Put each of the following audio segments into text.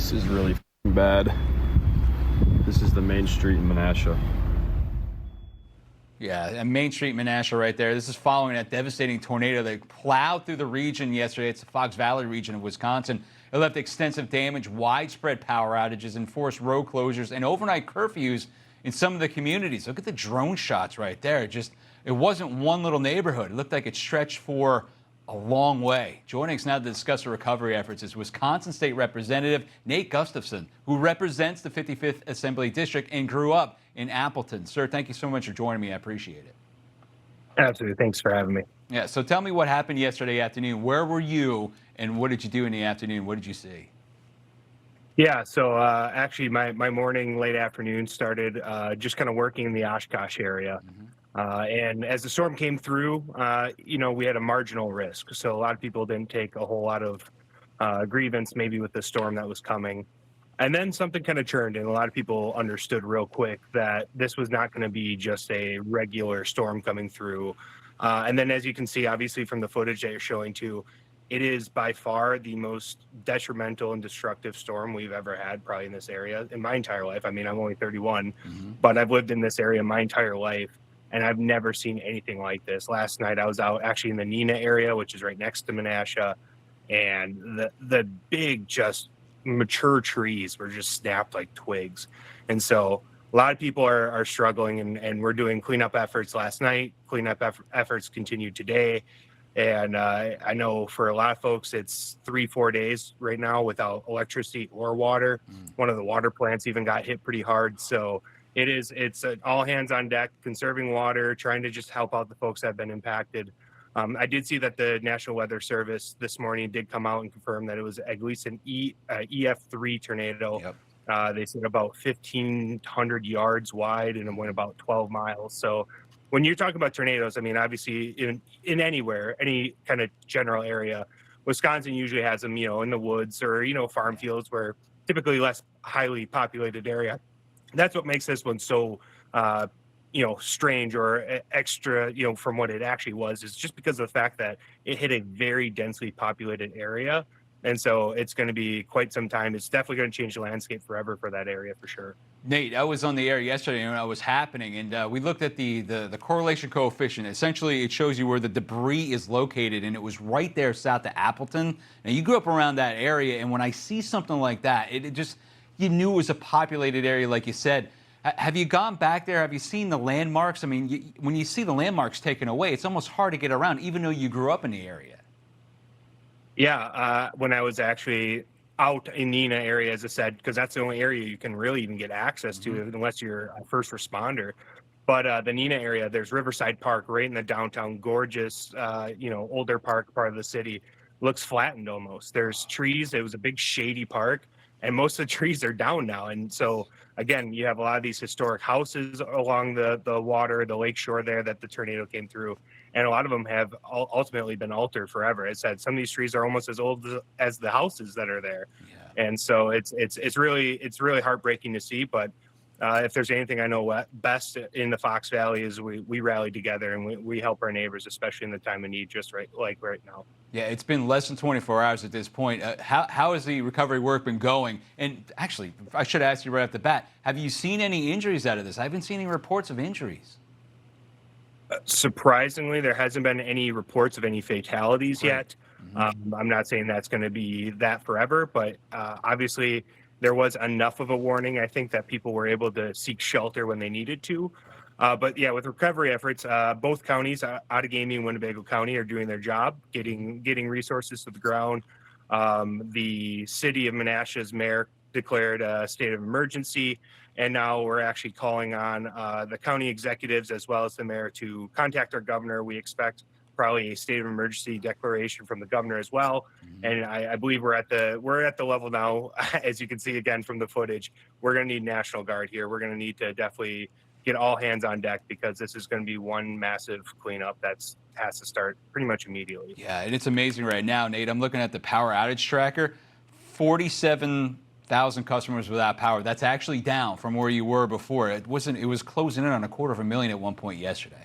This is really bad. This is the main street in Menasha. Yeah, and Main Street, Menasha right there. This is following that devastating tornado that plowed through the region yesterday. It's the Fox Valley region of Wisconsin. It left extensive damage, widespread power outages, enforced road closures, and overnight curfews in some of the communities. Look at the drone shots right there. It wasn't one little neighborhood. It looked like it stretched for a long way. Joining us now to discuss the recovery efforts is Wisconsin State Representative Nate Gustafson, who represents the 55th Assembly District and grew up in Appleton. Sir, thank you so much for joining me. I appreciate it. Absolutely. Thanks for having me. Yeah, so tell me what happened yesterday afternoon. Where were you and what did you do in the afternoon? What did you see? Yeah, so actually my morning, late afternoon started just kind of working in the Oshkosh area. And as the storm came through, we had a marginal risk. So a lot of people didn't take a whole lot of grievance maybe with the storm that was coming. And then something kind of churned, and a lot of people understood real quick that this was not going to be just a regular storm coming through. And then as you can see, obviously from the footage that you're showing too, it is by far the most detrimental and destructive storm we've ever had probably in this area in my entire life. I mean, I'm only 31, but I've lived in this area my entire life, and I've never seen anything like this. Last night I was out actually in the Neenah area, which is right next to Menasha, and the big just mature trees were just snapped like twigs. And so a lot of people are struggling, and we're doing cleanup efforts last night. Cleanup efforts continue today. And I know for a lot of folks, it's 3-4 days right now without electricity or water. One of the water plants even got hit pretty hard. So it's all hands on deck, conserving water, trying to just help out the folks that have been impacted. I did see that the National Weather Service this morning did come out and confirm that it was at least an EF3 tornado. Yep. They said about 1,500 yards wide and it went about 12 miles. So when you're talking about tornadoes, I mean, obviously in anywhere, any kind of general area, Wisconsin usually has them, in the woods or, farm fields where typically less highly populated area. That's what makes this one so, strange or extra, from what it actually was, is just because of the fact that it hit a very densely populated area. And so it's going to be quite some time. It's definitely going to change the landscape forever for that area for sure. Nate, I was on the air yesterday when it was happening, and we looked at the correlation coefficient. Essentially, it shows you where the debris is located, and it was right there south of Appleton. Now, you grew up around that area, and when I see something like that, you knew it was a populated area, like you said. Have you gone back there? Have you seen the landmarks? I mean, when you see the landmarks taken away, it's almost hard to get around, even though you grew up in the area. Yeah, when I was actually out in Neenah area, as I said, because that's the only area you can really even get access to unless you're a first responder. But the Neenah area, there's Riverside Park right in the downtown, gorgeous, older park part of the city. Looks flattened almost. There's trees. It was a big shady park, and most of the trees are down now. And so, again, you have a lot of these historic houses along the water, the lake shore there that the tornado came through. And a lot of them have ultimately been altered forever. It said some of these trees are almost as old as the houses that are there. Yeah. And so it's really heartbreaking to see. But if there's anything I know best in the Fox Valley is we rally together and we help our neighbors, especially in the time of need, just right now. Yeah, it's been less than 24 hours at this point. How has the recovery work been going? And actually, I should ask you right off the bat, have you seen any injuries out of this? I haven't seen any reports of injuries. Surprisingly, there hasn't been any reports of any fatalities yet. I'm not saying that's going to be that forever, but obviously there was enough of a warning, I think, that people were able to seek shelter when they needed to. But yeah, with recovery efforts, both counties, Outagamie and Winnebago County, are doing their job, getting resources to the ground. The city of Menasha's mayor declared a state of emergency, and now we're actually calling on the county executives as well as the mayor to contact our governor. We expect probably a state of emergency declaration from the governor as well. And I believe we're at the level now, as you can see again from the footage. We're going to need National Guard here. We're going to need to definitely get all hands on deck because this is going to be one massive cleanup has to start pretty much immediately. Yeah, and it's amazing right now, Nate. I'm looking at the power outage tracker. 47,000 customers without power. That's actually down from where you were before. It was closing in on 250,000 at one point yesterday.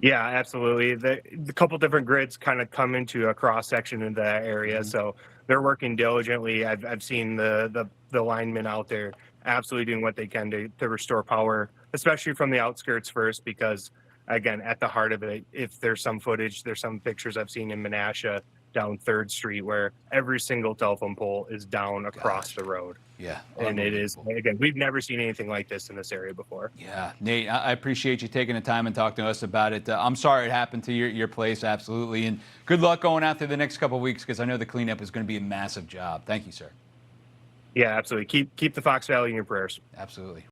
Yeah, absolutely. The couple different grids kind of come into a cross section in that area. So they're working diligently. I've seen the linemen out there absolutely doing what they can to restore power, especially from the outskirts first, because again, at the heart of it, if there's some footage, there's some pictures I've seen in Menasha down 3rd Street where every single telephone pole is down across the road. Yeah, And it is, unbelievable. again, we've never seen anything like this in this area before. Yeah, Nate, I appreciate you taking the time and talking to us about it. I'm sorry it happened to your place, absolutely. And good luck going out there the next couple of weeks, because I know the cleanup is going to be a massive job. Thank you, sir. Yeah, absolutely. Keep the Fox Valley in your prayers. Absolutely.